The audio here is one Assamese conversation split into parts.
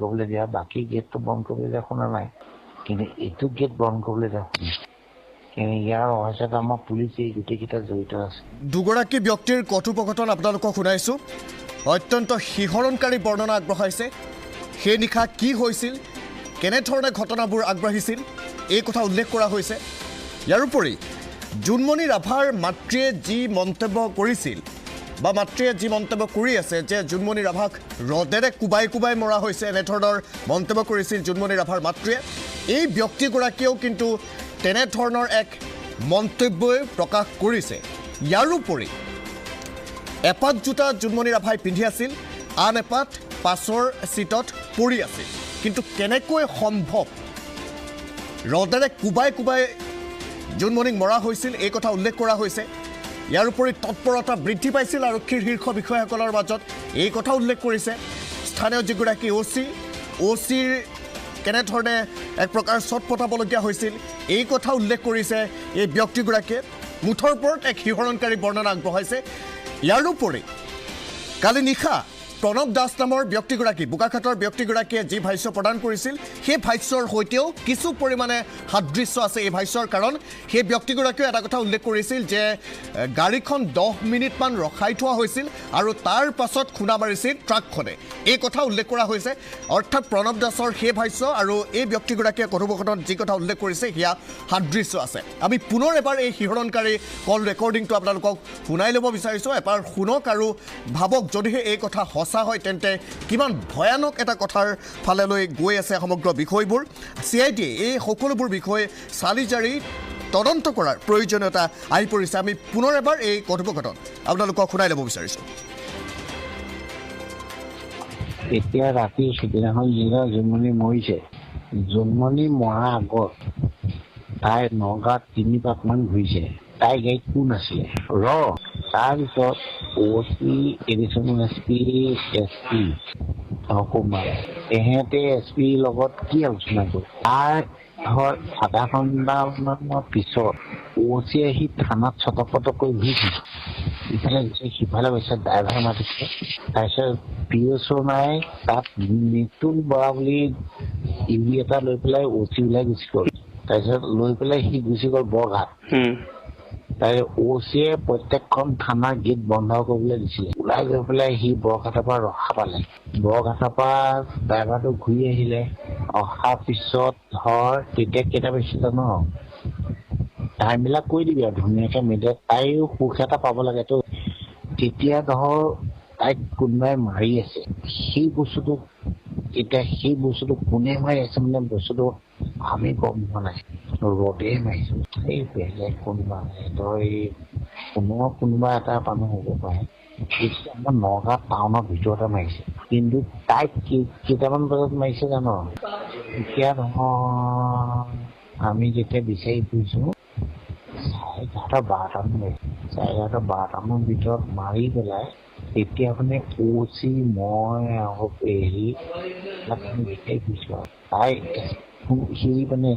কৰিবলৈ দিয়া বাকী গেটটো বন্ধ কৰিবলৈ দিয়া শুনা নাই কিন্তু এইটো গেট বন্ধ কৰিবলৈ দিয়া কিন্তু ইয়াৰ ৰহস্যত আমাৰ পুলিচ এই গোটেইকেইটা জড়িত আছে দুগৰাকী ব্যক্তিৰ কথোপকথন আপোনালোকক শুনাইছোঁ অত্যন্ত শিহৰণকাৰী বৰ্ণনা আগবঢ়াইছে সেই নিশা কি হৈছিল কেনেধৰণে ঘটনাবোৰ আগবাঢ়িছিল এই কথা উল্লেখ কৰা হৈছে ইয়াৰোপৰি জোনমণি ৰাভাৰ মাতৃয়ে যি মন্তব্য কৰিছিল বা মাতৃয়ে যি মন্তব্য কৰি আছে যে জোনমণি ৰাভাক ৰদেৰে কোবাই কোবাই মৰা হৈছে এনেধৰণৰ মন্তব্য কৰিছিল জোনমণি ৰাভাৰ মাতৃয়ে এই ব্যক্তিগৰাকীয়েও কিন্তু তেনেধৰণৰ এক মন্তব্যই প্ৰকাশ কৰিছে ইয়াৰোপৰি এপাত জোতা জোনমণি ৰাভাই পিন্ধি আছিল আন এপাত পাছৰ চিটত পৰি আছিল কিন্তু কেনেকৈ সম্ভৱ ৰদেৰে কোবাই কোবাই জোনমণিক মৰা হৈছিল এই কথা উল্লেখ কৰা হৈছে ইয়াৰ উপৰি তৎপৰতা বৃদ্ধি পাইছিল আৰক্ষীৰ শীৰ্ষ বিষয়াসকলৰ মাজত এই কথা উল্লেখ কৰিছে স্থানীয় যিগৰাকী অ'চিৰ কেনেধৰণে এক প্ৰকাৰ চট পতাবলগীয়া হৈছিল এই কথা উল্লেখ কৰিছে এই ব্যক্তিগৰাকীয়ে মুঠৰ ওপৰত এক শিহৰণকাৰী বৰ্ণনা আগবঢ়াইছে ইয়াৰোপৰি কালি নিশা প্ৰণৱ দাস নামৰ ব্যক্তিগৰাকী বোকাখাটৰ ব্যক্তিগৰাকীয়ে যি ভাষ্য প্ৰদান কৰিছিল সেই ভাষ্যৰ সৈতেও কিছু পৰিমাণে সাদৃশ্য আছে এই ভাষ্যৰ কাৰণ সেই ব্যক্তিগৰাকীয়ে এটা কথা উল্লেখ কৰিছিল যে গাড়ীখন 10 মিনিটমান ৰখাই থোৱা হৈছিল আৰু তাৰ পাছত খুন্দা মাৰিছিল ট্ৰাকখনে এই কথা উল্লেখ কৰা হৈছে অৰ্থাৎ প্ৰণৱ দাসৰ সেই ভাষ্য আৰু এই ব্যক্তিগৰাকীয়ে কথোপকথনত যি কথা উল্লেখ কৰিছে সেয়া সাদৃশ্য আছে আমি পুনৰ এবাৰ এই শিহৰণকাৰী কল ৰেকৰ্ডিংটো আপোনালোকক শুনাই ল'ব বিচাৰিছোঁ এবাৰ শুনক আৰু ভাবক যদিহে এই কথা সঁচা হয় তেন্তে কিমান ভয়ানক এটা কথাৰ ফালেলৈ গৈ আছে সমগ্ৰ বিষয়বোৰ CID এই সকলোবোৰ বিষয় চালি জাৰি তদন্ত কৰাৰ প্ৰয়োজনীয়তা আহি পৰিছে আমি পুনৰ এবাৰ এই কথোপকথন আপোনালোকক শুনাই ল'ব বিচাৰিছোঁ এতিয়া ৰাতি সিদিনাখন যিদিনা জোনমণি মৰিছে জোনমণি মৰাৰ আগত তাই নগাঁৱত 3 পাকমান ঘূৰিছে তাই গাড়ীত কোন আছিলে তাৰপিছত OC এডিশ্যনেল SP অসমৰ এহেঁতে SP লগত কি আলোচনা কৰে তাৰ আধা ঘণ্টামানৰ পিছত OC আহি থানাত ছটপট কৰি ঘূৰিছে ইফালে গৈছে সিফালে গৈছে ড্ৰাইভাৰ মাতিছে তাৰপিছত PSO নাই তাত নিতুল বৰা বুলি ইউৰি এটা লৈ পেলাই OC ওলাই গুচি গ'ল তাৰপিছত লৈ পেলাই সি গুচি গ'ল বৰঘাট তাই OCয়ে প্ৰত্যেকখন থানাৰ গেট বন্ধ কৰিবলৈ দিছিলে ওলাই গৈ পেলাই সি বৰঘাটৰ পৰা ৰখা পালে বৰঘাটৰ পৰা ড্ৰাইভাৰটো ঘূৰি আহিলে অহাৰ পিছত তেতিয়া কেইটা পাইছিল জানো টাইমবিলাক কৈ দিবি আৰু ধুনীয়াকৈ মিডিয়াত তাইও সুখ এটা পাব লাগেতো তেতিয়া তাইক কোনোবাই মাৰি আছে সেই বস্তুটো কোনে মাৰি আছে মানে বস্তুটো আমি গম পোৱা নাই ৰদে মাৰিছো এই বেলেগ কোনোবা এটা মানুহ হ'ব পাৰে আমাৰ নগাঁও টাউনৰ ভিতৰতে মাৰিছে কিন্তু তাইক কেইটামান বজাত মাৰিছে জানো এতিয়া নহয় আমি যেতিয়া বিচাৰি ফুৰিছো 11:30-12টামান ভিতৰত মাৰি পেলাই তেতিয়া মানে OC মই বিচাৰি ফুৰিছো তাই সি মানে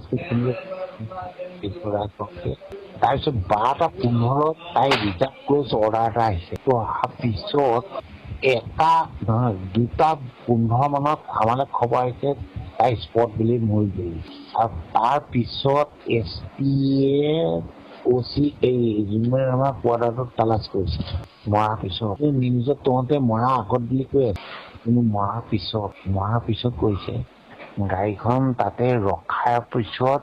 তাৰপিছত 12:15 তাই ৰিজাৰ্ভ ক্ল'জ অৰ্ডাৰ এটা আহিছে তো অহাৰ পিছত 2:15 মানত আমালৈ খবৰ আহিছে তাই স্পট বুলি মৰি গ'ল আৰু তাৰ পিছত SPয়ে OC এই জোনমণি ৰাভাৰ কোৱাৰ্টাৰটোত তালাচ কৰিছে মৰাৰ পিছত নিউজত তহঁতে মৰা আগত বুলি কৈ আছে কিন্তু মৰাৰ পিছত কৈছে গাড়ীখন তাতে ৰখাৰ পিছত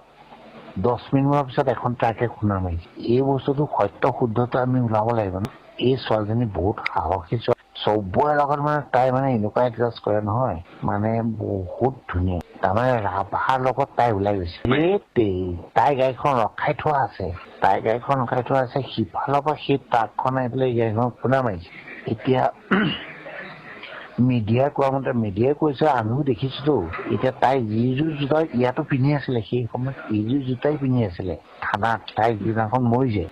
10 মিনিটৰ পিছত এখন ট্ৰাকে খুন্দা মাৰিছে এই বস্তুটো সত্য শুদ্ধতা আমি ওলাব লাগিব ন এই ছোৱালীজনী বহুত সাহসী চবৰে লগত মানে তাই মানে এনেকুৱা এডজাষ্ট কৰে নহয় মানে বহুত ধুনীয়া তাৰমানে ৰাভাৰ লগত তাই ওলাই গৈছে তাই গাড়ীখন ৰখাই থোৱা আছে সিফালৰ পৰা সেই ট্ৰাকখন আহি পেলাই গাড়ীখন খুন্দা মাৰিছে এতিয়া মিডিয়াই কোৱা মতে মিডিয়াই কৈছে আমিও দেখিছোতো এতিয়া তাই যিযোৰ জোতা ইয়াতো পিন্ধি আছিলে সেই সময়ত এইযোৰ জোতাই পিন্ধি আছিলে থানাত তাই যিদিনাখন মৰিছে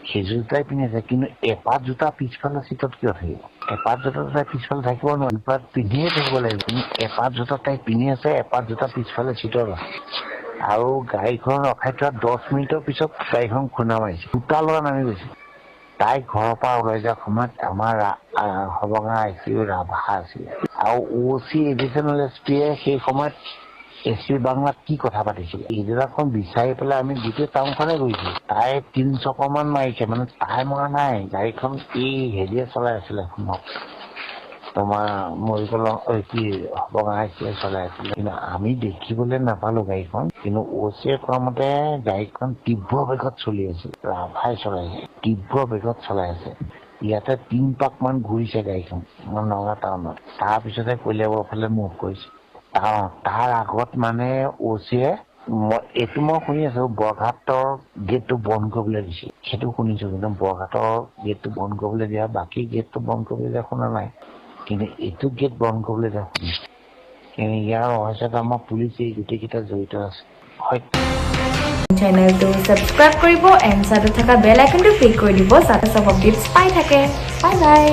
সেইযোৰ জোতাই পিন্ধি আছে কিন্তু এপাত জোতা পিছফালে চিটত কিয় থাকিব এপাত জোতা তাই পিছফালে থাকিব নোৱাৰে এপাত পিন্ধিয়ে থাকিব লাগিব কিন্তু এপাত জোতা তাই পিন্ধি আছে এপাত জোতা পিছফালে চিটত আছে আৰু গাড়ীখন ৰখাই থোৱা 10 মিনিটৰ পিছত গাড়ীখন খুন্দা মাৰিছে দুটা ল'ৰা নামি গৈছে তাই ঘৰৰ পৰা ওলাই যোৱাৰ সময়ত আমাৰ সবঙা ICU ৰাভা আছিলে আৰু OC এডিশ্যনেল এছপিয়ে সেই সময়ত SP বাংলাত কি কথা পাতিছিলে এইবিলাকখন বিচাৰি পেলাই আমি গোটেই টাউনখনে গৈছো তাই 3 চকমান মাৰিছে মানে তাই মৰা নাই গাড়ীখন এই হেৰিয়ে চলাই আছিলে তোমাৰ মৰিকলং কি বঙাইছে চলাই আছিলে কিন্তু আমি দেখিবলৈ নাপালো গাড়ীখন কিন্তু OCয়ে কোৱা মতে গাড়ীখন তীব্ৰ বেগত চলি আছিল ৰাভাই চলাইছে তীব্ৰ বেগত চলাই আছে ইয়াতে 3 পাক মান ঘূৰিছে গাড়ীখন নগাঁও টাউনত তাৰপিছতে কলিয়াবৰ ফালে মুভ কৰিছে তাৰ আগত মানে OCয়ে এইটো মই শুনি আছো বৰঘাটৰ গেটটো বন্ধ কৰিবলৈ দিছে সেইটো শুনিছো কিন্তু বৰঘাটৰ গেটটো বন্ধ কৰিবলৈ দিয়া বাকী গেটটো বন্ধ কৰিবলৈ দিয়া শুনা নাই কিন্তু এইটো গেট বন্ধ কৰিবলৈ দিয়া শুনিছো কিন্তু ইয়াৰ ৰহস্যত আমাৰ পুলিচ এই গোটেইকেইটা জড়িত আছে হয় চেনেলটো সাবস্ক্ৰাইব কৰিব এণ্ড চাইডত থকা বেল আইকনটো ক্লিক কৰি দিব যাতে সব আপডেটছ পাই থাকে বাই বাই